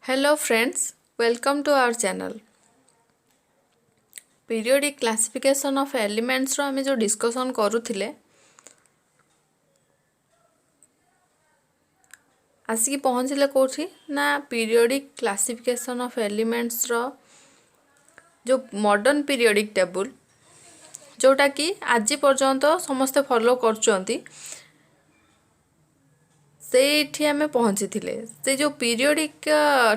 Hello friends, welcome to our channel. Periodic classification of elements रो आमे जो discussion करूथिले आसिकी पहुँचले कोठी ना पीरियोडिक क्लासिफिकेशन ऑफ एलिमेंट्स रो जो मॉडर्न पीरियोडिक टेबल जोटा कि आज पर्यंत समस्ते फॉलो करचंती सेठी आमे पहुँचीथिले से जो पीरियोडिक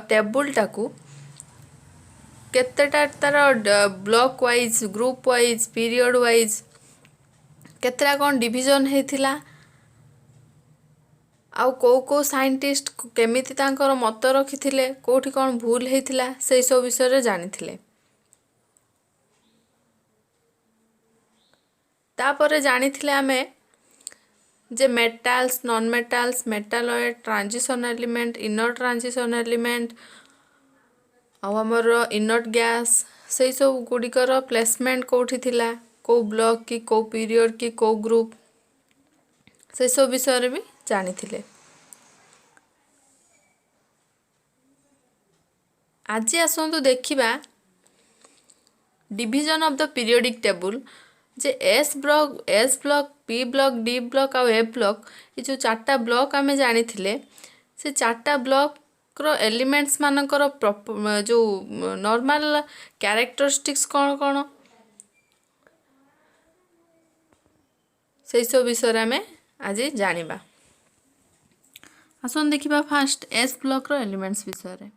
टेबल टाकू केतेटा तार block wise group wise period wise केतेटा कौन डिविजन हेतिला आउ को साइंटिस्ट केमिति तांकर मत रखिथिले कोठी कौन भूल हेतिला से सब विषय रे जानिथिले तापरे जानिथिले आमे जे metals non metals metalloid transition element inner transition element आउ हमर इनर्ट गैस से सब गुड़िकर प्लेसमेंट कोठी थिला को ब्लॉक की को पीरियड की को ग्रुप से सब विषय रे भी जानिथिले आज आसंतु देखिबा division of the periodic table J S block P block D block और ए ब्लॉक ये जो चारटा ब्लॉक आमे जानिथिले से चारटा ब्लॉक रो एलिमेंट्स मानकर जो नॉर्मल कैरेक्टरिस्टिक्स कौन कौन से सब विषय आमे आज जानिबा आसन देखिबा फास्ट एस ब्लॉक रो एलिमेंट्स विषय रे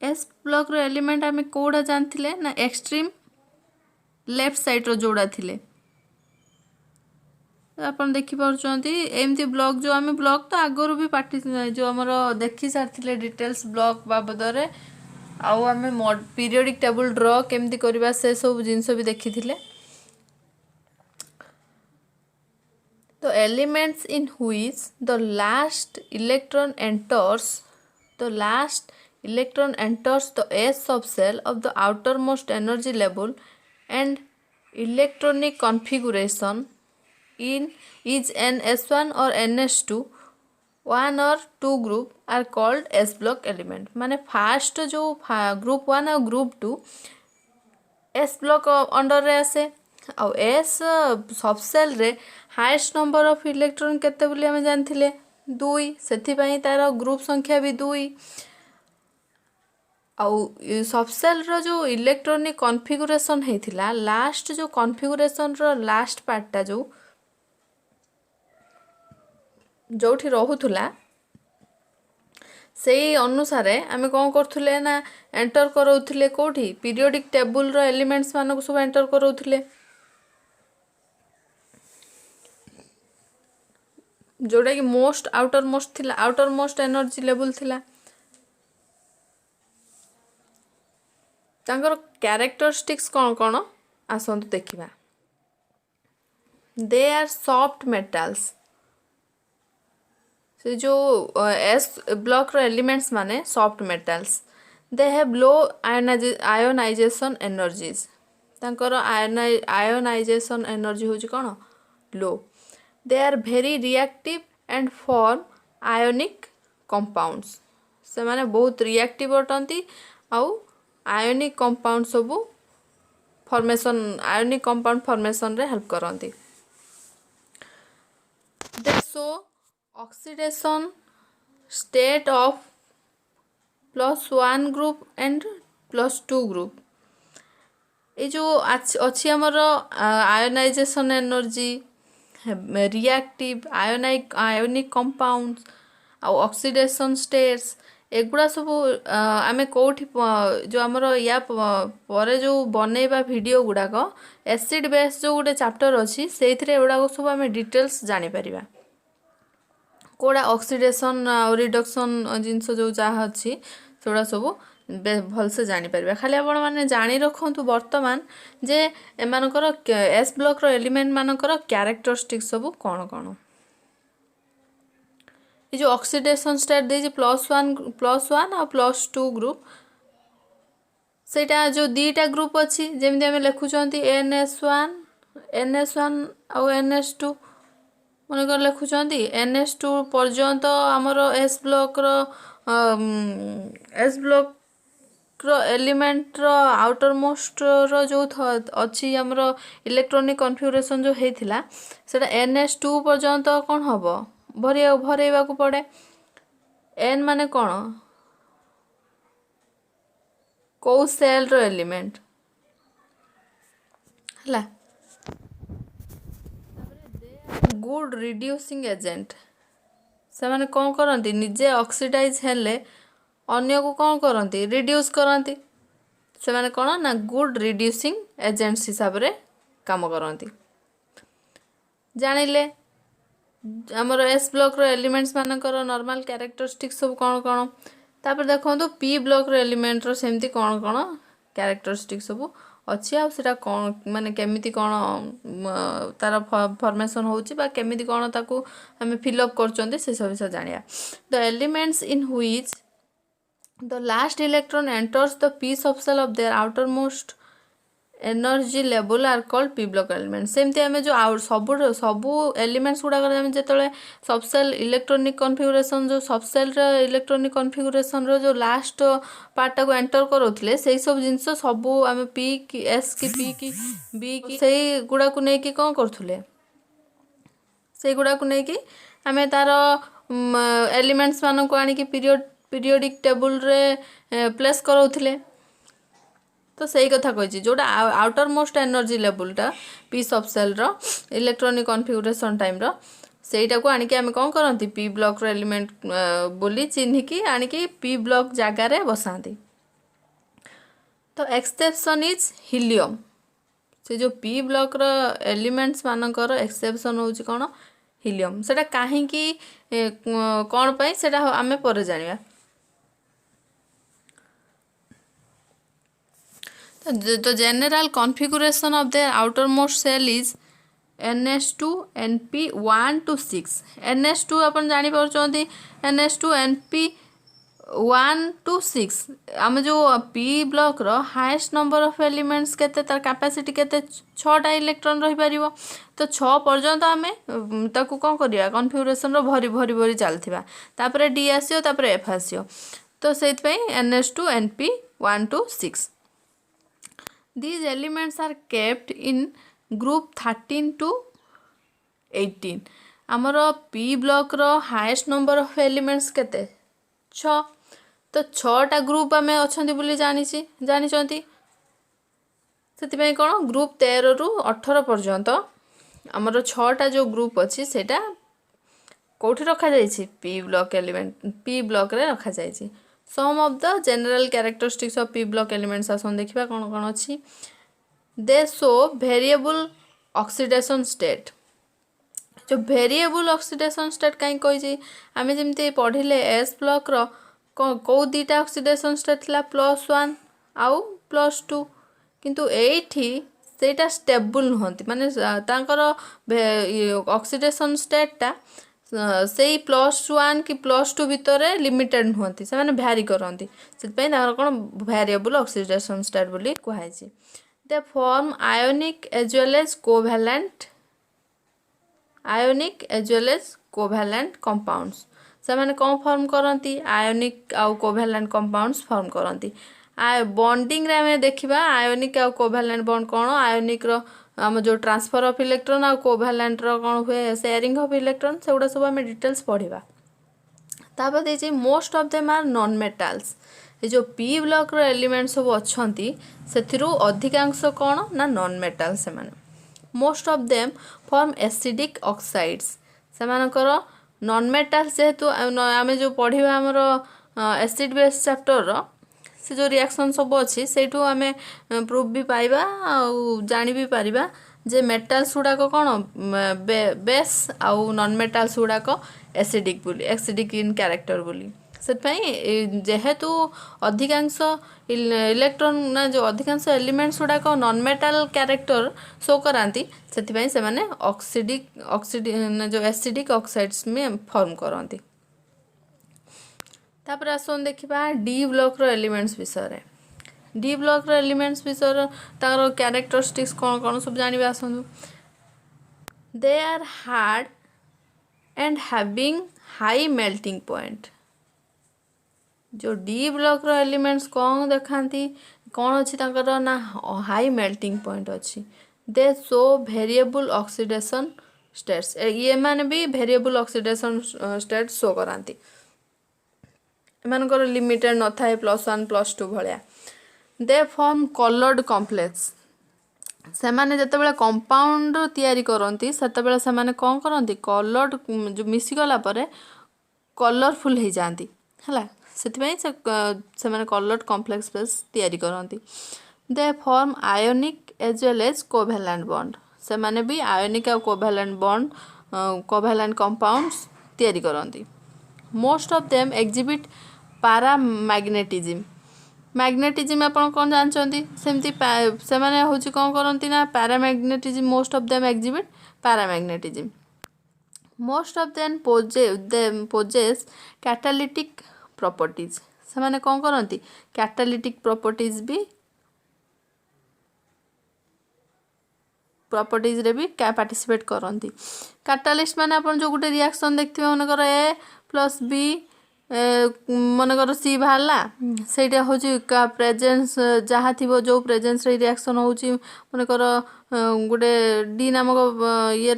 एस ब्लॉक रो एलिमेंट आमे कोडा जानथिले ना एक्सट्रीम लेफ्ट साइड रो जोड़ा थिले अपन देखि पारुचंती एमती ब्लॉक जो आमे ब्लॉक तो आगरो भी पार्टी जो हमरो देखि सारथिले डिटेल्स ब्लॉक बाबदरे आउ आमे पीरियोडिक टेबल ड्रॉ केमती करबा से सब जिंस भी देखिथिले तो elements in which the last electron enters the s subshell of the outermost energy level and electronic configuration in is an s1 or ns2 one or two group are called s block element माने fast जो group 1 और group 2 s block under रे आसे और s subshell रे highest number of electron केते बोली हमें जानथिले 2 सेथि पई तार ग्रुप संख्या भी 2 आउ सबसेल रो जो इलेक्ट्रॉनिक कॉन्फ़िगरेशन हेतिला लास्ट जो कॉन्फ़िगरेशन रो लास्ट पार्टटा जोठी रहुथुला सेही अनुसारे आमे कोन करथुले ना एंटर करौथुले कोठी पीरियोडिक टेबल रो एलिमेंट्स मानको सब एंटर करौथुले जोडा कि most outer most energy level थिला तांकर कैरेक्टरिस्टिक्स कौन कौन आसंतु देखिबा दे आर सॉफ्ट मेटल्स से जो एस ब्लॉक रो एलिमेंट्स माने soft metals they have low ionization energies तांकर आयोनाइजेशन एनर्जी होची कोन low they are very reactive and form ionic compounds से माने बहुत रिएक्टिव अटंती आउ आयोनिक कंपाउंड सबू फॉर्मेशन आयोनिक कंपाउंड फॉर्मेशन रे हेल्प करंती they show oxidation state of +1 group and +2 group ये जो अच्छी हमर ionization energy reactive ionic compounds आ ऑक्सीडेशन स्टेट्स एगुड़ा सब आमे कोठी जो हमर या परे जो बनेबा वीडियो गुडाक एसिड बेस जो गोटे चैप्टर अछि सेइथरे एगुड़ा सब आमे डिटेल्स जानि परिबा कोडा ऑक्सीडेशन और रिडक्शन जिंस जो चाह अछि सेगुड़ा सब भल से जानि परिबा खाली आपण माने जानि रखंतु वर्तमान जे एमानकर एस ब्लॉक रो एलिमेंट मानकर कैरेक्टरिस्टिक्स सब कोन कोन ये जो ऑक्सीडेशन स्टेट दे +1 और +2 ग्रुप सेटा जो दीटा ग्रुप अच्छी जमी आम लिखुंट NS1 और NS2 ମନେକର ଲେଖୁଛନ୍ତି NH2 पर्यंत आमर S block rho S block रो एलिमेंट रो आउटर मोस्ट रो जो अच्छी आमर इलेक्ट्रोनिक कन्फिगरेशन जो होता सेटा NH2 पर्यंत कौन हम भरवा पड़े एन माने कौन कौ सेल रो एलिमेंट है गुड रिड्यूसिंग एजेंट से माने कौन करती निजे ऑक्सीडाइज हेले अन्य को कौन करती रिड्यूस करती से माने कौन ना गुड रिड्यूसिंग एजेंट्स हिसाब रे काम करती जानिले आमर एस ब्लॉक रो एलिमेंट्स मानकर नॉर्मल कैरेक्टरिस्टिक सब कौन कौन तापर देखो पी ब्लॉक रो एलिमेंट रो सेमती कौन कौन कैरेक्टरिस्टिक सब अच्छी आटा कौन माने केमिति कौन तार फॉर्मेशन होची बा केमिति कौन ताकू हमें फिलअप करचोंदे से सब विषय जानिया the elements in which the last electron enters the p subshell of their outermost energy level are called p block element सेमती आम जो सबू एलिमेंट्स गुड़ाक जो सबसेल इलेक्ट्रोनिक कन्फिगरेशन जो सबसेल इलेक्ट्रोनिक कन्फिगरेशन जो लास्ट पार्टा को एंटर करोले से सब जिनस सबू आम पी कि एस कि पी कि बी कि से गुड़ा को लेकिन कौन करुले से गुड़ा को लेकिन आम तार एलिमेंट्स मान को आनिक पीरियोडिक टेबुल रे प्लेस करोले तो सही कथा कही जोटा आउटर मोस्ट एनर्जी लेवलटा पी सबसेल रो इलेक्ट्रोनिक कन्फिगरेशन टाइम रो सेटा को आनिक आम कौन करती पी ब्लॉक रो एलिमेंट बोली चिन्हिकी आनिक पी ब्लॉक जगार बसाती तो एक्सेप्शन इज हिलियम से जो पी ब्लॉक रो एलिमेंट्स मानकर एक्सेप्शन होची कौन हिलियम सेटा कहीं कौन पाई सेटा आमे पर जानिया तो general configuration of the outermost shell is NH2 NP 1 to 6 NH2 अपन जानी पार्टी NH2 NP 1 to 6 आम जो P ब्लॉक रो हाईएस्ट नंबर ऑफ एलिमेंट्स केते तार कैपेसिटी केते 6टा इलेक्ट्रॉन रही पारिबो तो 6 पर्यंत आमे ताकू कोन करिया कॉन्फ़िगरेशन रो भरी भरी भरी चलथिबा तापरे D आसियो तापरे F आसियो तो सेत पई NH2 NP 1 to 6 These elements are kept in group 13 to 18 आमर P ब्लॉक रो हाईएस्ट नंबर ऑफ एलिमेंट्स केते 6 तो 6टा ग्रुप आमे अछंती बोली जानिचंती सेति कौन ग्रुप 13 रु 18 पर्यंत आमर 6टा जो ग्रुप अच्छी सेटा कोठी रखा जाइछि P block element P block रे रखा जाइछि some of the general characteristics of P block elements आसन देखिबा कौन कौन अच्छी they show variable oxidation state जो वेरिएबल ऑक्सीडेशन स्टेट कहीं कही आम जमी पढ़िले एस ब्लॉक रो कौ दीटा ऑक्सीडेशन स्टेट थिला +1 आउ +2 किंतु एठी सेटा स्टेबल नुहंती माने तांकर ऑक्सीडेशन स्टेटटा से +1 कि +2 भितर लिमिटेड नुहंती से माने भ्यारी करती से कौन वेरिएबल ऑक्सीडेशन स्टेट बोली कहुई they form ionic as well as covalent compounds से माने कौन फॉर्म करती आयोनिक आउ कोभैलेंट कंपाउंड्स फॉर्म करती बॉन्डिंग रे आमे देखिबा आयोनिक आउ कोभैलेंट बॉन्ड कौन आयोनिक रो आम जो ट्रांसफर ऑफ इलेक्ट्रॉन आ कोभैलेंट रो कौन हुए शेयरिंग ऑफ इलेक्ट्रॉन से गुड़ा सब आम डिटेल्स पढ़ा तापर देखिए most of them are non metals ये जो पी ब्लॉक रो एलिमेंट सब अच्छी से अधिकांश कौन ना नॉन मेटाल से most of them form acidic oxides से नॉन मेटाल जेहेतु आम जो पढ़ा आमर एसिड बेस चैप्टर रो से जो रिएक्शन सब अच्छी से आम प्रूफ भी पाइबा जानी भी पारिबा जे मेटाल्स गुड़ाक कौन बेस आउ नॉन मेटाल्स गुड़ाक एसिडिक इन कैरेक्टर बोली से जेहेतु अधिकांश इलेक्ट्रॉन ना जो अधिकांश एलिमेंट्स गुड़ाक नॉन मेटाल कैरेक्टर शो कराती से माने जो एसिडिक ऑक्साइड्स में फॉर्म करती तापर आसन देखिबा डी ब्लॉक रो एलिमेंट्स विषय डी ब्लॉक रो एलिमेंट्स विषय तार कैरेक्टरिस्टिक्स कौन कौन सब जानिबा आसनु they are hard and having high melting point. जो डी ब्लॉक रो एलिमेंट्स कौन देखाती कौन अच्छी ना हाई मेल्टिंग पॉइंट अच्छी। They show variable oxidation states, ये माने भी वेरिएबल ऑक्सीडेशन स्टेट्स शो कराती। एमानकर लिमिटेड न थाए +1 +2 भलिया। दे फॉर्म कलर्ड कॉम्प्लेक्स, से माने जते कंपाउंड तैयारी करती से माने कौन करती कलर्ड जो मिसी गला परे कलरफुल हो जाती है से माने कलर्ड कॉम्प्लेक्स स्पेस तैयारी करती। They form ionic as well as covalent bond, से माने भी आयोनिक और कोवैलेंट बॉन्ड कोवैलेंट कंपाउंड्स तैयारी करती। Most of them exhibit paramagnetism, magnetism आपण कौन जानते सेमती से माने होची कौन करती ना paramagnetism. Most of them exhibit paramagnetism. Most of them possess catalytic properties, से माने कौन करती कैटालिटिक प्रॉपर्टीज भी प्रॉपर्टीज रे भी क्या पार्टिसिपेट करती। कैटालिस्ट माने अपन जो गोटे रिएक्शन देखते मनकर ए प्लस बी मनकर सी बाहरला सेटा हूँ प्रेजेंस जहाँ थी जो प्रेजेंस रिएक्शन होची मनकर गोटे डी नामक ये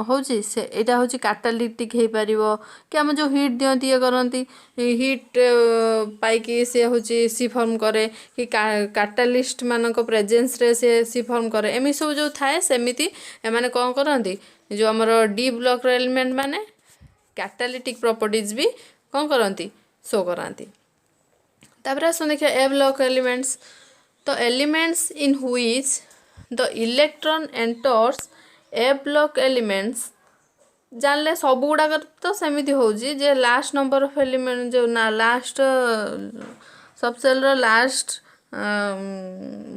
होची से एटा होची कैटालिटिक हो पार कि आम जो हिट दियंती ये करती हिट पाइकी सी होची सी फॉर्म करे कि कैटालिस्ट मानक प्रेजेंस रे से सी फॉर्म करे एमि सब जो थाए सेमिति एमाने कौन करती जो आमर डी ब्लॉक एलिमेंट माने कैटालिटिक प्रॉपर्टीज भी कौन करती शो कराती। तापर आस देखिए ए ब्लॉक एलिमेंट्स, तो elements in which the electron enters A block elements जानले सब गुड़ाक तो सेमिति होची जे लास्ट नंबर ऑफ एलिमेंट जो ना last subshell last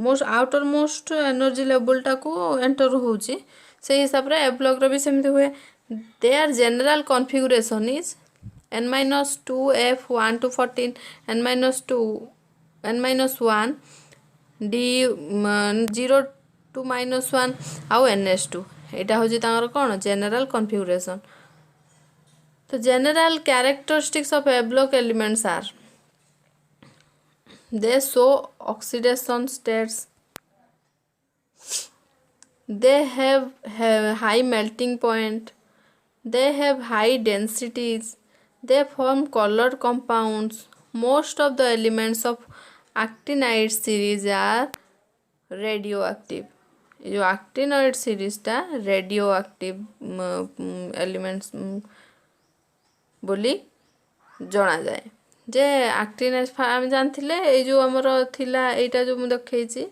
most outer most energy level टाको एंटर होची से हिसाब रे ए ब्लॉक रे भी सेमिति हुए। Their general configuration is n-2 f 1 to 14 n-2 n-1 d 0 to -1 आउ ns2 एटा होची तांगर कोन जनरल कॉन्फिगरेशन। तो general characteristics of a block elements are they show oxidation states, they have high melting point, they have high densities, they form colored compounds. Most of the elements of actinide series are radioactive, जो actinide series टा radioactive elements बोली जना जाए। जे actinide आम जानते ये जो आमर थिला एटा जो मुझे देखी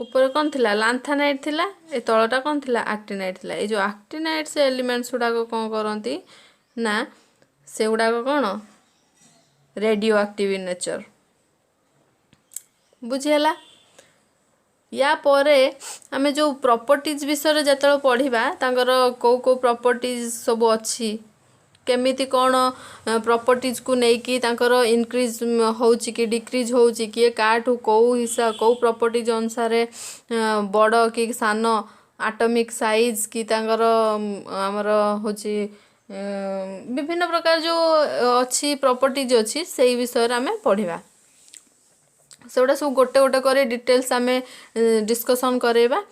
ऊपर कौन थिला लांथानाइड थिला ए तलटा कौन थिला एक्टिनाइड थिला। ये जो एक्टिनाइड से एलिमेंट्स गुड़ाक कौन करती ना से गुड़ाक कौन रेडियो एक्टिव इन नेचर बुझीगला। या परे आमे जो प्रॉपर्टीज विषय जो पढ़ा तांकर कौ प्रॉपर्टीज सब अच्छी केमिति कौन प्रॉपर्टीज को लेकिन तांकर इनक्रीज होची कि डिक्रीज होची कि काठू कौ हिस्सा कौ प्रॉपर्टीज अनुसार बड़ कि सान एटॉमिक साइज कि तांकर आमर होची विभिन्न प्रकार जो अच्छी प्रॉपर्टीज अच्छी से विषय आमे पढ़ा सेगुड़ा सब गोटे गोटे कर डिटेल्स आमे डिस्कसन करेबा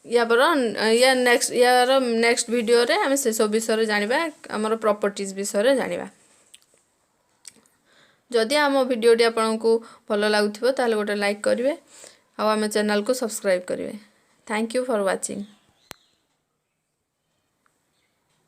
या पर या नेक्स्ट वीडियो रे आमे से सब विषय जानिबा हमर प्रॉपर्टीज विषय जानिबा। जदि आम वीडियोटी आपको भल लगुथिबो ताले गोटे लाइक करिवे आ आम चैनल को सब्सक्राइब करिवे। Thank you for watching.